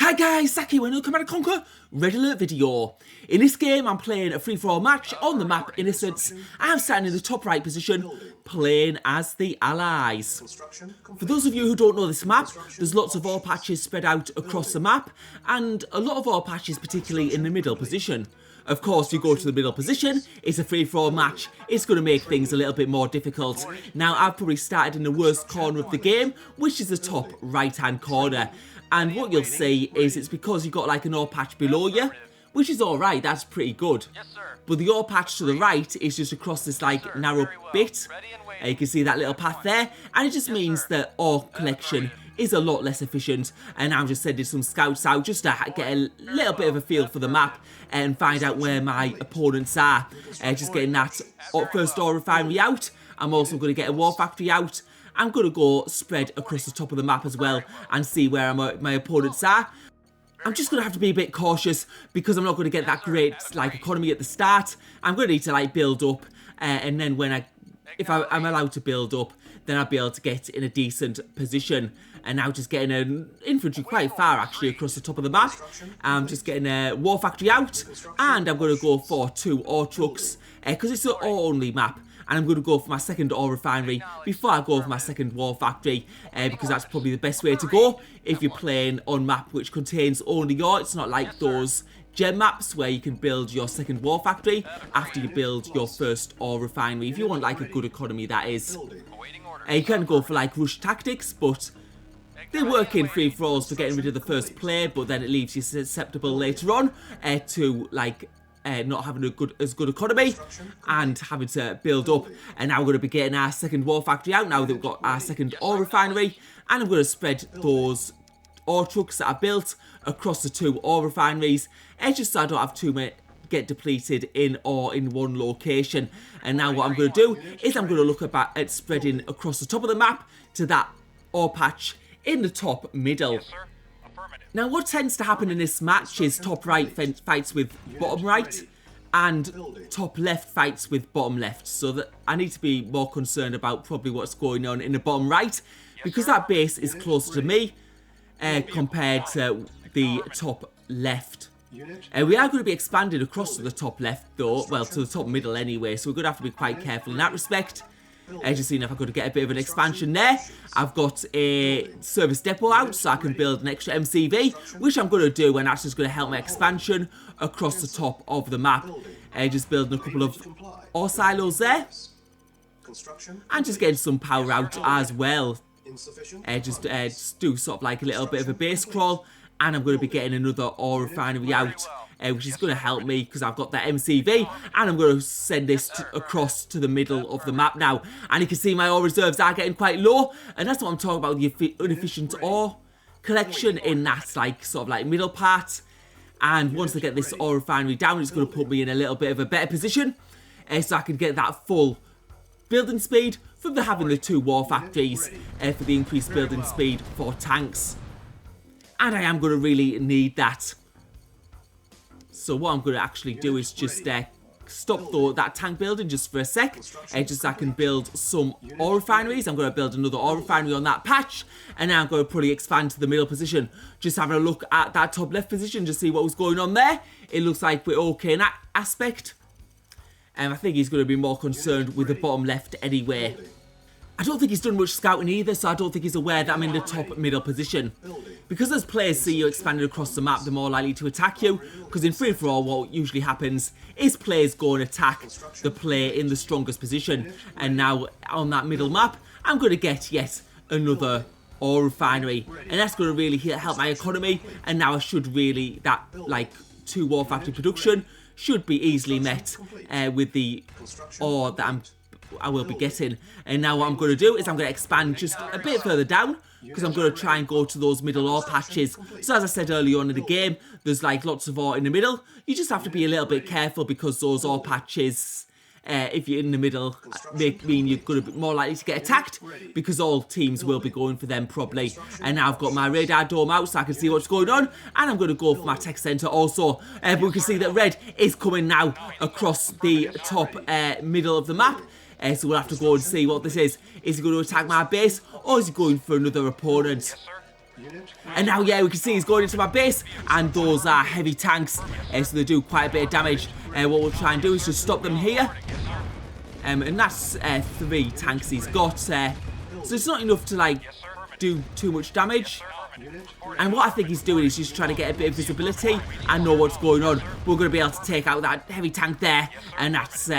Hi guys, Saki here, welcome back to Conquer Red Alert video. In this game, I'm playing a free-for-all match on the map Innocence. I'm standing in the top right position, playing as the Allies. For those of you who don't know this map, there's lots of ore patches spread out across the map, and a lot of ore patches particularly in the middle position. Of course, you go to the middle position, it's a free-for-all match, it's going to make things a little bit more difficult. Now, I've probably started in the worst corner of the game, which is the top right-hand corner. And what you'll see is it's because you've got like an ore patch below you, which is alright, that's pretty good. Yes, sir. But the ore patch to the right is just across this like narrow bit. You can see that little path there, and it just means that ore collection is a lot less efficient. And I'm just sending some scouts out just to get a little bit of a feel for the map and find out where my opponents are. Just getting that first ore refinery out. I'm also going to get a war factory out. I'm going to go spread across the top of the map as well and see where my opponents are. I'm just going to have to be a bit cautious because I'm not going to get that great like economy at the start. I'm going to need to like build up and then if I'm allowed to build up, then I'll be able to get in a decent position. And now just getting an infantry quite far actually across the top of the map. I'm just getting a war factory out, and I'm going to go for 2 ore trucks because it's an ore only map. And I'm going to go for my second ore refinery before I go for my second war factory, because that's probably the best way to go if you're playing on map which contains only ore. It's not like those gem maps where you can build your second war factory after you build your first ore refinery. If you want like a good economy, that is. You can go for like rush tactics, but they work in free-for-alls for getting rid of the first player, but then it leaves you susceptible later on to like not having as good economy and having to build up. And now we're going to be getting our second war factory out now that we've got our second ore refinery, and I'm going to spread those ore trucks that I built across the 2 ore refineries, just so I don't have too many get depleted in one location. And now what I'm going to do is I'm going to look at spreading across the top of the map to that ore patch in the top middle. Yes, sir. Now, what tends to happen in this match is top right fights with bottom right, and top left fights with bottom left. So that I need to be more concerned about probably what's going on in the bottom right, because that base is closer to me compared to the top left. We are going to be expanding across to the top left though, well, to the top middle anyway, so we're going to have to be quite careful in that respect. Just seeing if I could get a bit of an expansion there. I've got a service depot out, so I can build an extra MCV, which I'm going to do, and that's just going to help my expansion across the top of the map. Just building a couple of ore silos there, and just getting some power out as well. Just do sort of like a little bit of a base crawl, and I'm going to be getting another ore refinery out, which is going to help me because I've got that MCV, and I'm going to send this across to the middle of the map now. And you can see my ore reserves are getting quite low, and that's what I'm talking about, the inefficient ore collection in that like sort of like middle part. And once I get this ore refinery down, it's going to put me in a little bit of a better position, so I can get that full building speed from having the 2 war factories for the increased building speed for tanks. And I am going to really need that. So what I'm going to actually do is just stop that tank building just for a sec. Just so I can build some ore refineries. I'm going to build another ore refinery on that patch. And now I'm going to probably expand to the middle position. Just having a look at that top left position, just see what was going on there. It looks like we're okay in that aspect. And I think he's going to be more concerned with the bottom left anyway. I don't think he's done much scouting either, so I don't think he's aware that I'm in the top middle position. Because as players see you expanding across the map, they're more likely to attack you. Because in free-for-all, what usually happens is players go and attack the player in the strongest position. And now, on that middle map, I'm going to get yet another ore refinery. And that's going to really help my economy. And now I should really, that like 2 war factory production should be easily met with the ore that I will be getting. And now what I'm going to do is I'm going to expand just a bit further down, because I'm going to try and go to those middle ore patches. So as I said earlier on in the game, there's like lots of ore in the middle. You just have to be a little bit careful, because those ore patches, if you're in the middle, mean you're going to be more likely to get attacked, because all teams will be going for them probably. And now I've got my radar dome out so I can see what's going on, and I'm going to go for my tech center also. But we can see that red is coming now across the top middle of the map. So we'll have to go and see what this is. Is he going to attack my base, or is he going for another opponent? Yes, sir. And now, yeah, we can see he's going into my base, and those are heavy tanks, so they do quite a bit of damage. What we'll try and do is just stop them here. And that's 3 tanks he's got, so it's not enough to, like, do too much damage. And what I think he's doing is just trying to get a bit of visibility and know what's going on. We're going to be able to take out that heavy tank there, and that's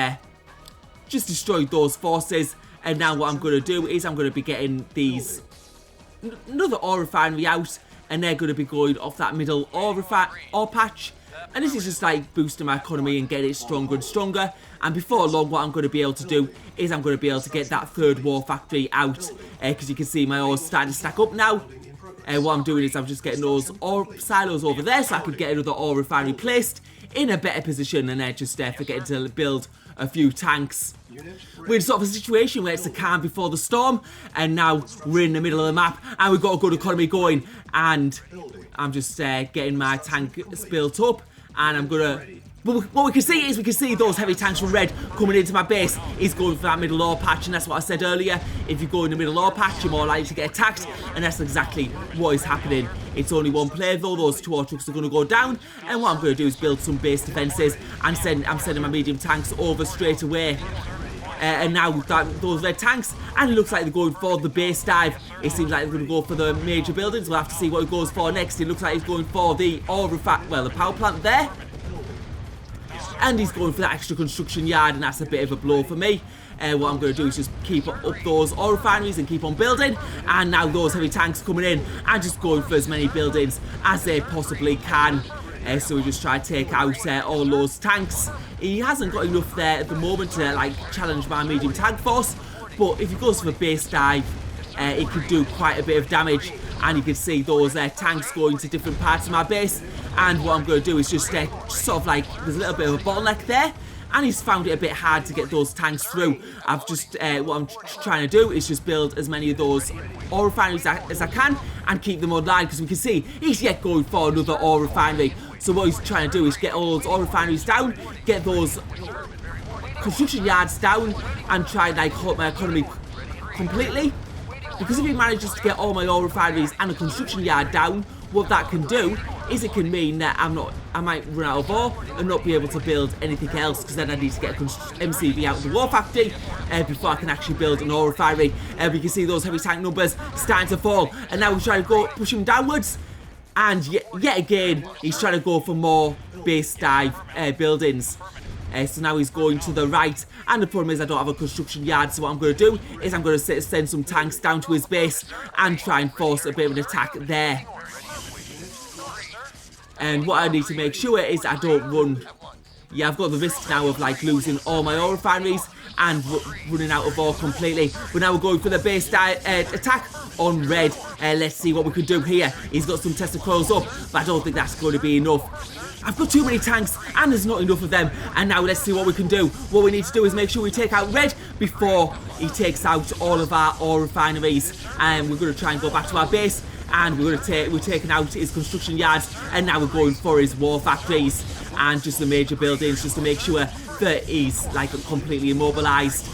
just destroyed those forces. And now what I'm going to do is I'm going to be getting these another ore refinery out, and they're going to be going off that middle ore patch. And this is just like boosting my economy and getting it stronger and stronger. And before long, what I'm going to be able to do is I'm going to be able to get that 3rd war factory out, because you can see my ores starting to stack up now. What I'm doing is I'm just getting those ore silos over there so I can get another ore refinery placed in a better position, and then just forgetting to build a few tanks. We're in sort of a situation where it's the calm before the storm, and now we're in the middle of the map, and we've got a good economy going, and I'm just getting my tank built up, and I'm gonna... What we can see is we can see those heavy tanks from red coming into my base. He's going for that middle ore patch, and that's what I said earlier. If you go in the middle ore patch, you're more likely to get attacked, and that's exactly what is happening. It's only one player though. Those 2 ore trucks are going to go down, and what I'm going to do is build some base defences, and I'm sending my medium tanks over straight away. And now we've got those red tanks, and it looks like they're going for the base dive. It seems like they're going to go for the major buildings. We'll have to see what he goes for next. It looks like he's going for the the power plant there. And he's going for that extra construction yard, and that's a bit of a blow for me. What I'm going to do is just keep up those ore refineries and keep on building. And now those heavy tanks coming in and just going for as many buildings as they possibly can. So we just try to take out all those tanks. He hasn't got enough there at the moment to like challenge my medium tank force, but if he goes for a base dive, it could do quite a bit of damage. And you can see those tanks going to different parts of my base. And what I'm going to do is just sort of like, there's a little bit of a bottleneck there, and he's found it a bit hard to get those tanks through. I've just, what I'm trying to do is just build as many of those ore refineries as I can and keep them online, because we can see he's yet going for another ore refinery. So what he's trying to do is get all those ore refineries down, get those construction yards down, and try and like halt my economy completely. Because if he manages to get all my ore refineries and a construction yard down, what that can do is it can mean that I might run out of ore and not be able to build anything else, because then I need to get a MCV out of the war factory before I can actually build an ore refinery. We can see those heavy tank numbers starting to fall, and now we're trying to go push him downwards, and yet again he's trying to go for more base dive buildings. So now he's going to the right, and the problem is I don't have a construction yard, so what I'm going to do is I'm going to send some tanks down to his base and try and force a bit of an attack there. And what I need to make sure is I don't run... Yeah, I've got the risk now of like losing all my ore refineries and running out of ore completely. But now we're going for the base attack on red. Let's see what we can do here. He's got some Tesla coils up, but I don't think that's going to be enough. I've got too many tanks, and there's not enough of them. And now let's see what we can do. What we need to do is make sure we take out red before he takes out all of our ore refineries. And we're going to try and go back to our base, and we're taking out his construction yards, and now we're going for his war factories and just the major buildings, just to make sure that he's like completely immobilized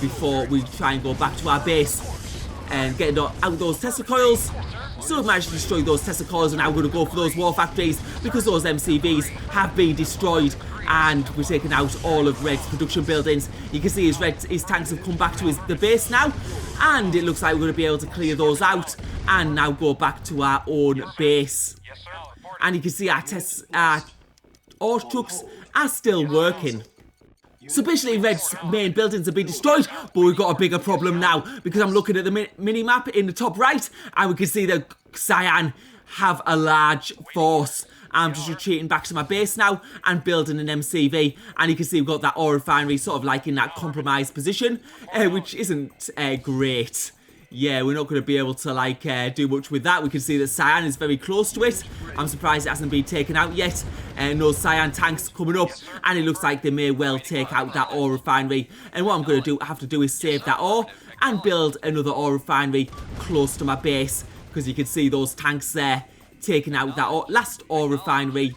before we try and go back to our base and get out those Tesla coils. So we've managed to destroy those Tesla coils, and now we're going to go for those war factories because those MCVs have been destroyed, and we're taking out all of Red's production buildings. You can see his tanks have come back to the base now, and it looks like we're going to be able to clear those out and now go back to our own base. And you can see our ore trucks are still working. So basically Red's main buildings have been destroyed, but we've got a bigger problem now, because I'm looking at the mini-map in the top right, and we can see that Cyan have a large force. I'm just retreating back to my base now and building an MCV, and you can see we've got that ore refinery sort of like in that compromised position, which isn't great. Yeah, we're not going to be able to like do much with that. We can see that Cyan is very close to it. I'm surprised it hasn't been taken out yet. No Cyan tanks coming up, and it looks like they may well take out that ore refinery. And what I'm going to have to do is save that ore and build another ore refinery close to my base, because you can see those tanks there taking out that last ore refinery.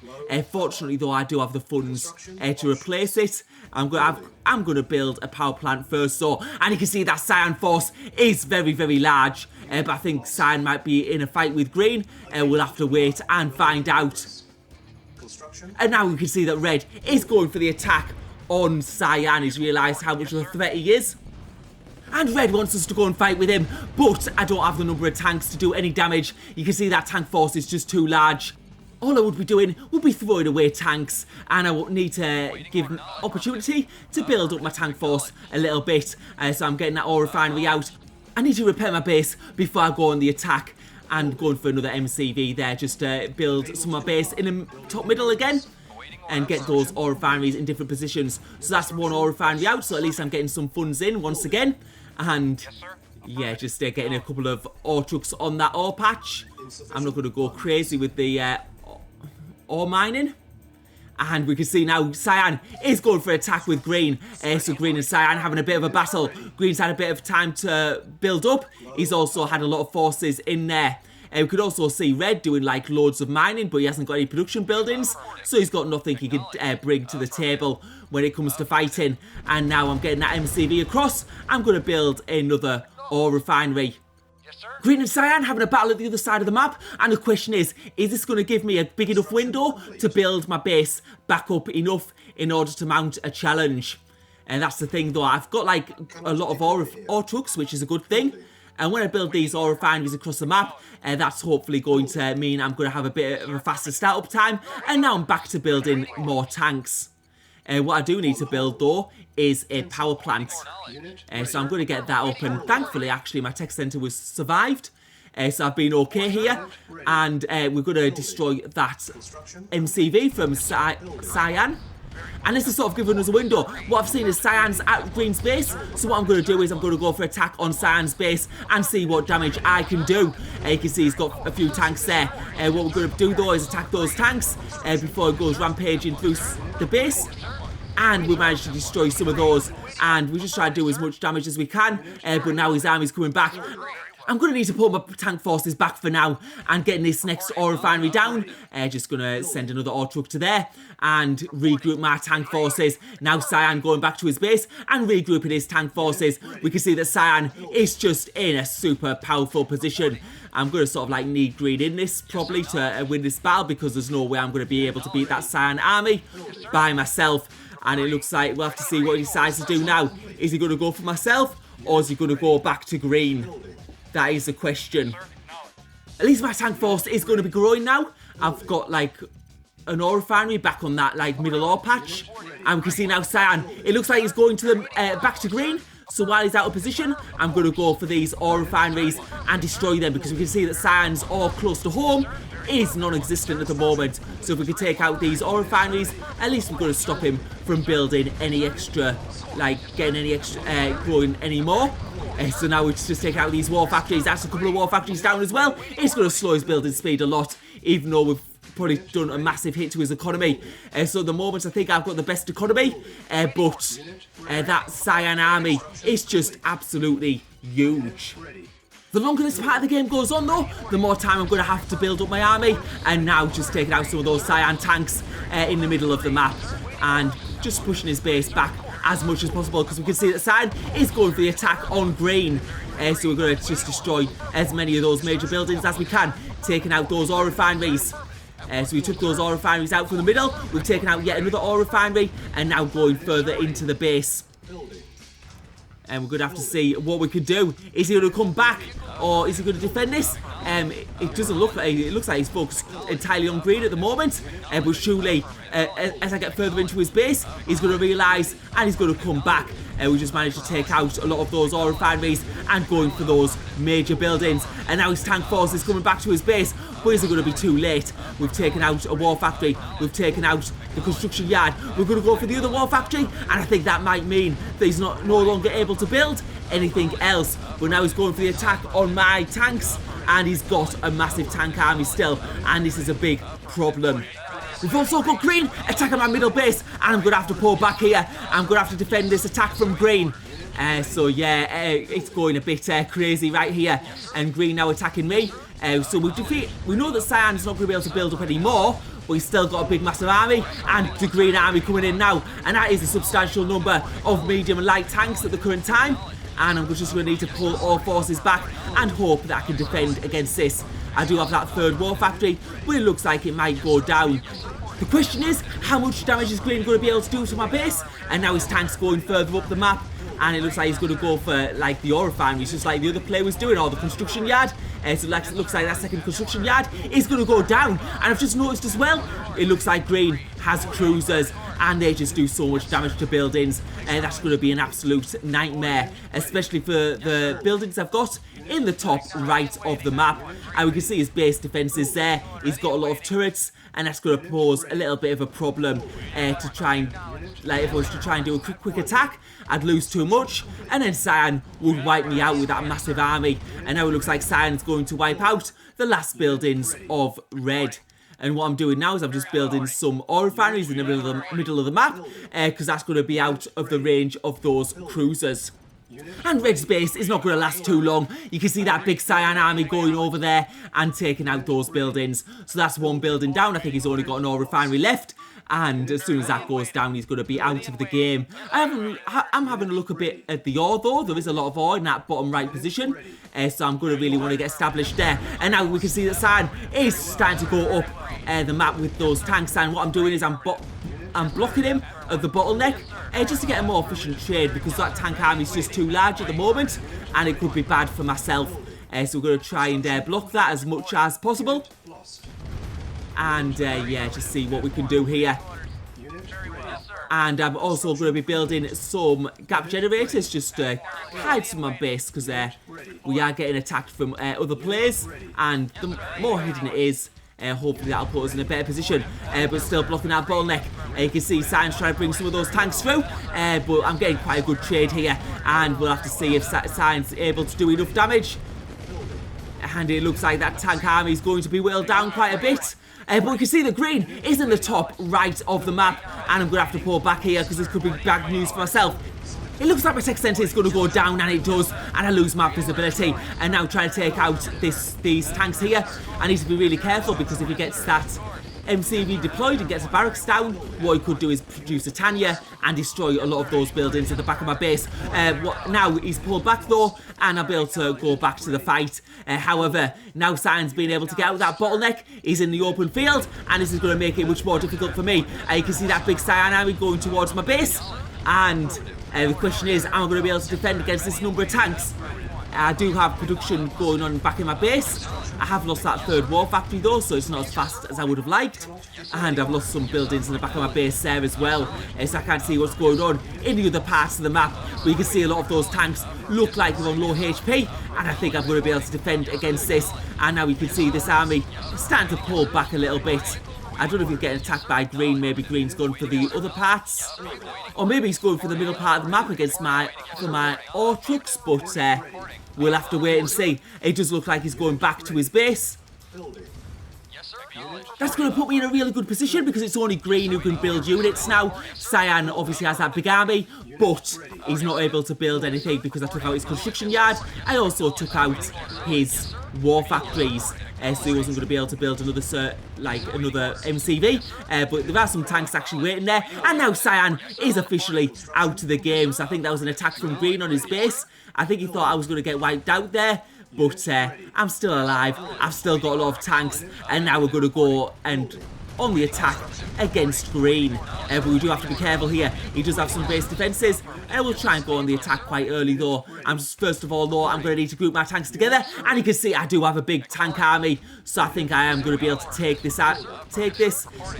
Fortunately though, I do have the funds to replace it. I'm gonna build a power plant first, so, and you can see that cyan force is very, very large, but I think cyan might be in a fight with green. We'll have to wait and find out. And now we can see that red is going for the attack on cyan. He's realised how much of a threat he is. And red wants us to go and fight with him, but I don't have the number of tanks to do any damage. You can see that tank force is just too large. All I would be doing would be throwing away tanks, and I would need to give an opportunity to build up my tank force a little bit. So I'm getting that ore refinery out. I need to repair my base before I go on the attack, and going for another MCV there, just to build some of my base in the top middle again, and get those ore refineries in different positions. So that's one ore refinery out, so at least I'm getting some funds in once again. And yeah, just getting a couple of ore trucks on that ore patch. I'm not going to go crazy with the ore mining. And we can see now cyan is going for attack with green. So green and cyan having a bit of a battle. Green's had a bit of time to build up. He's also had a lot of forces in there. We could also see red doing like loads of mining, but he hasn't got any production buildings, so he's got nothing he could bring to the table when it comes to fighting. And now I'm getting that MCV across. I'm going to build another ore refinery. Green and cyan having a battle at the other side of the map, and the question is this going to give me a big enough window to build my base back up enough in order to mount a challenge? And that's the thing though, I've got like a lot of ore trucks, which is a good thing. And when I build these ore refineries across the map, that's hopefully going to mean I'm going to have a bit of a faster startup time. And now I'm back to building more tanks. What I do need to build though is a power plant. So I'm going to get that up, and thankfully actually my tech centre was survived. So I've been okay here, and we're going to destroy that MCV from cyan. And this is sort of giving us a window. What I've seen is cyan's at green's base, so what I'm going to do is I'm going to go for attack on cyan's base and see what damage I can do. You can see he's got a few tanks there. What we're going to do though is attack those tanks before it goes rampaging through the base. And we managed to destroy some of those, and we just try to do as much damage as we can, but now his army's coming back. I'm going to need to pull my tank forces back for now and getting this next ore refinery down. Just going to send another ore truck to there and regroup my tank forces. Now cyan going back to his base and regrouping his tank forces. We can see that cyan is just in a super powerful position. I'm going to sort of like need green in this probably to win this battle, because there's no way I'm going to be able to beat that cyan army by myself. And it looks like we'll have to see what he decides to do now. Is he going to go for myself, or is he going to go back to green? That is the question. At least my tank force is going to be growing now. I've got like an ore refinery back on that like middle ore patch. And we can see now cyan, it looks like he's going to the back to green. So while he's out of position, I'm going to go for these ore refineries and destroy them, because we can see that cyan's ore close to home is non-existent at the moment. So if we could take out these ore refineries, at least we're going to stop him from building any extra, like getting any extra, growing anymore. So now we just take out these war factories. That's a couple of war factories down as well. It's going to slow his building speed a lot, even though we've probably done a massive hit to his economy. So at the moment I think I've got the best economy, but that cyan army is just absolutely huge. The longer this part of the game goes on though, the more time I'm going to have to build up my army, and now just taking out some of those cyan tanks in the middle of the map and just pushing his base back as much as possible, because we can see that cyan is going for the attack on green. So we're going to just destroy as many of those major buildings as we can, taking out those ore refineries. So we took those ore refineries out from the middle, we've taken out yet another ore refinery, and now going further into the base. And we're going to have to see what we could do. Is he going to come back, or is he going to defend this? It doesn't look like, it looks like he's focused entirely on green at the moment. But surely, as I get further into his base, he's going to realise and he's going to come back. We just managed to take out a lot of those ore refineries and going for those major buildings. And now his tank force is coming back to his base, but is it going to be too late? We've taken out a war factory, we've taken out the construction yard, we're going to go for the other war factory, and I think that might mean that he's no longer able to build anything else. But now he's going for the attack on my tanks, and he's got a massive tank army still, and this is a big problem. We've also got green attacking my middle base, and I'm going to have to pull back here. I'm going to have to defend this attack from green. So yeah, it's going a bit crazy right here, and green now attacking me. So we know that Cyan's not going to be able to build up any more, but he's still got a big massive army, and the green army coming in now, and that is a substantial number of medium and light tanks at the current time, and I'm just going to need to pull all forces back and hope that I can defend against this. I do have that third war factory, but it looks like it might go down. The question is, how much damage is green going to be able to do to my base? And now his tank's going further up the map, and it looks like he's going to go for like the ore refineries, just like the other player was doing, or the construction yard. So it looks like that second construction yard is going to go down. And I've just noticed as well, it looks like green has cruisers, and they just do so much damage to buildings, and that's going to be an absolute nightmare, especially for the buildings I've got in the top right of the map. And we can see his base defences there. He's got a lot of turrets, and that's going to pose a little bit of a problem to try and, like, if I was to try and do a quick attack, I'd lose too much, and then Cyan would wipe me out with that massive army. And now it looks like Cyan's going to wipe out the last buildings of red. And what I'm doing now is I'm just building some ore refineries in the middle of the map, because that's going to be out of the range of those cruisers. And Red's base is not going to last too long. You can see that big Cyan army going over there and taking out those buildings. So that's one building down. I think he's only got an ore refinery left. And as soon as that goes down, he's going to be out of the game. I'm having a look a bit at the ore, though. There is a lot of ore in that bottom right position. So I'm going to really want to get established there. And now we can see that Cyan is starting to go up the map with those tanks. And what I'm doing is I'm blocking him at the bottleneck just to get a more efficient trade, because that tank army is just too large at the moment, and it could be bad for myself. So we're going to try and block that as much as possible. And yeah, just see what we can do here. And I'm also going to be building some gap generators just to hide some of my base, because we are getting attacked from other players, and the more hidden it is, hopefully that'll put us in a better position, but still blocking our bottleneck. You can see Cyan's trying to bring some of those tanks through, but I'm getting quite a good trade here, and we'll have to see if Cyan's able to do enough damage. And it looks like that tank army is going to be whittled down quite a bit. But we can see the green is in the top right of the map, and I'm going to have to pull back here because this could be bad news for myself. It looks like my tech centre is going to go down, and it does, and I lose my visibility. And now trying to take out these tanks here, I need to be really careful, because if he gets that MCV deployed and gets a barracks down, what he could do is produce a Tanya and destroy a lot of those buildings at the back of my base. Now he's pulled back though, and I'll be able to go back to the fight. However, now Cyan's being able to get out of that bottleneck. He's in the open field, and this is going to make it much more difficult for me. You can see that big Cyan army going towards my base, and the question is, am I going to be able to defend against this number of tanks? I do have production going on back in my base. I have lost that third war factory though, so it's not as fast as I would have liked. And I've lost some buildings in the back of my base there as well, so I can't see what's going on in the other parts of the map. But you can see a lot of those tanks look like they're on low HP, and I think I'm going to be able to defend against this. And now you can see this army starting to pull back a little bit. I don't know if he's getting attacked by green. Maybe green's going for the other parts, or maybe he's going for the middle part of the map against my ore trucks, but we'll have to wait and see. It does look like he's going back to his base. That's going to put me in a really good position, because it's only green who can build units now. Cyan obviously has that big army, but he's not able to build anything because I took out his construction yard. I also took out his war factories, so he wasn't going to be able to build another MCV. But there are some tanks actually waiting there, and now Cyan is officially out of the game. So I think that was an attack from green on his base. I think he thought I was going to get wiped out there, but I'm still alive. I've still got a lot of tanks, and now we're going to go and on the attack against green. But we do have to be careful here. He does have some base defences, and we'll try and go on the attack quite early though. First of all though, I'm going to need to group my tanks together, and you can see I do have a big tank army, so I think I am going to be able to take this.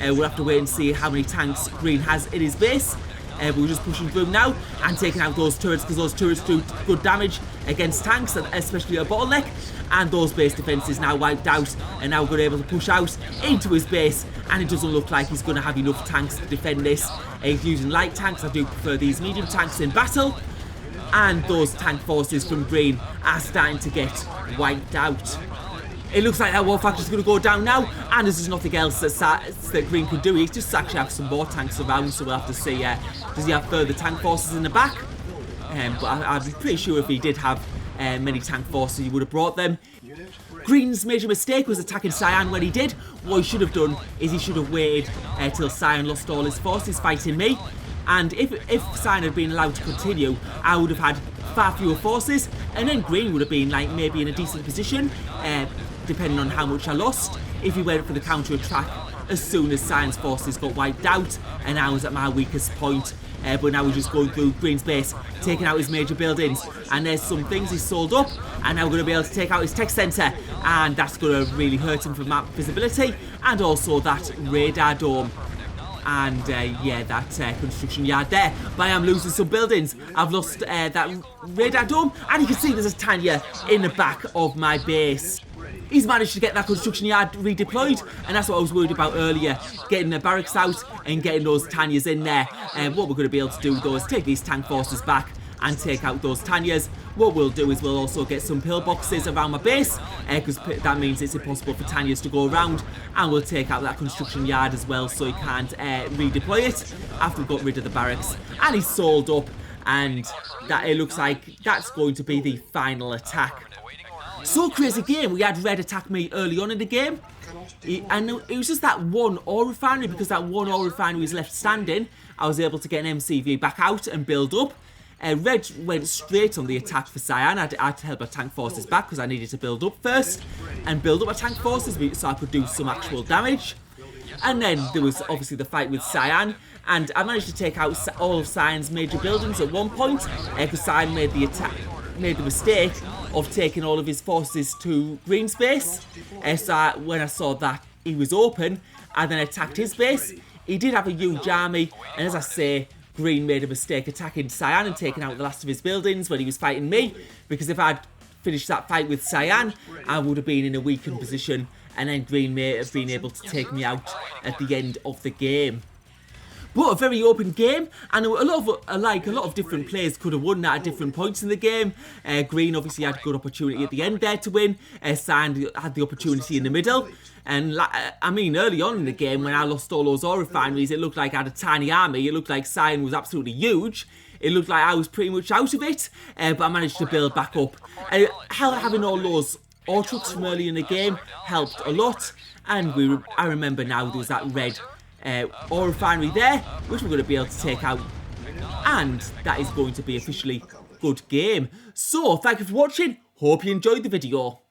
We'll have to wait and see how many tanks green has in his base. But we're just pushing through now and taking out those turrets, because those turrets do good damage against tanks, especially a bottleneck. And those base defences now wiped out, and now we're going to be able to push out into his base, and it doesn't look like he's going to have enough tanks to defend this. He's using light tanks. I do prefer these medium tanks in battle, and those tank forces from green are starting to get wiped out. It looks like that war factory is going to go down now, and there's nothing else that green can do. He just actually have some more tanks around, so we'll have to see, does he have further tank forces in the back? But I'm pretty sure if he did have many tank forces he would have brought them. Green's major mistake was attacking Cyan when he did. What he should have done is he should have waited till Cyan lost all his forces fighting me. And if Cyan had been allowed to continue, I would have had far fewer forces, and then Green would have been like maybe in a decent position, depending on how much I lost, if he went for the counter-attack as soon as Cyan's forces got wiped out, and I was at my weakest point. But now we're just going through Green's base, taking out his major buildings, and there's some things he's sold up, and now we're going to be able to take out his tech centre, and that's going to really hurt him for map visibility, and also that radar dome. And yeah, that construction yard there. But I am losing some buildings. I've lost that radar dome, and you can see there's a Tanya in the back of my base. He's managed to get that construction yard redeployed, and that's what I was worried about earlier, getting the barracks out and getting those Tanyas in there. And what we're going to be able to do though is take these tank forces back and take out those Tanyas. What we'll do is we'll also get some pillboxes around my base, because that means it's impossible for Tanyas to go around, and we'll take out that construction yard as well so he can't redeploy it after we've got rid of the barracks. And he's sold up, and that it looks like that's going to be the final attack. So crazy game. We had Red attack me early on in the game, and it was just that one ore refinery. Because that one ore refinery was left standing, I was able to get an MCV back out and build up. Red went straight on the attack for Cyan. I had to help my tank forces back because I needed to build up first and build up my tank forces so I could do some actual damage. And then there was obviously the fight with Cyan, and I managed to take out all of Cyan's major buildings at one point, because Cyan made the mistake of taking all of his forces to Green's base. So when I saw that he was open, I then attacked his base. He did have a huge army, and as I say, Green made a mistake attacking Cyan and taking out the last of his buildings when he was fighting me, because if I'd finished that fight with Cyan, I would have been in a weakened position, and then Green may have been able to take me out at the end of the game. But a very open game, and a lot of different players could have won that at different points in the game. Green obviously had a good opportunity at the end there to win. Cyan had the opportunity in the middle. And I mean, early on in the game, when I lost all those ore refineries, it looked like I had a tiny army. It looked like Cyan was absolutely huge. It looked like I was pretty much out of it, but I managed to build back up. Having all those ore trucks from early in the game helped a lot. And I remember now there was that red ore refinery there, which we're going to be able to take out, and that is going to be officially good game. So thank you for watching, hope you enjoyed the video.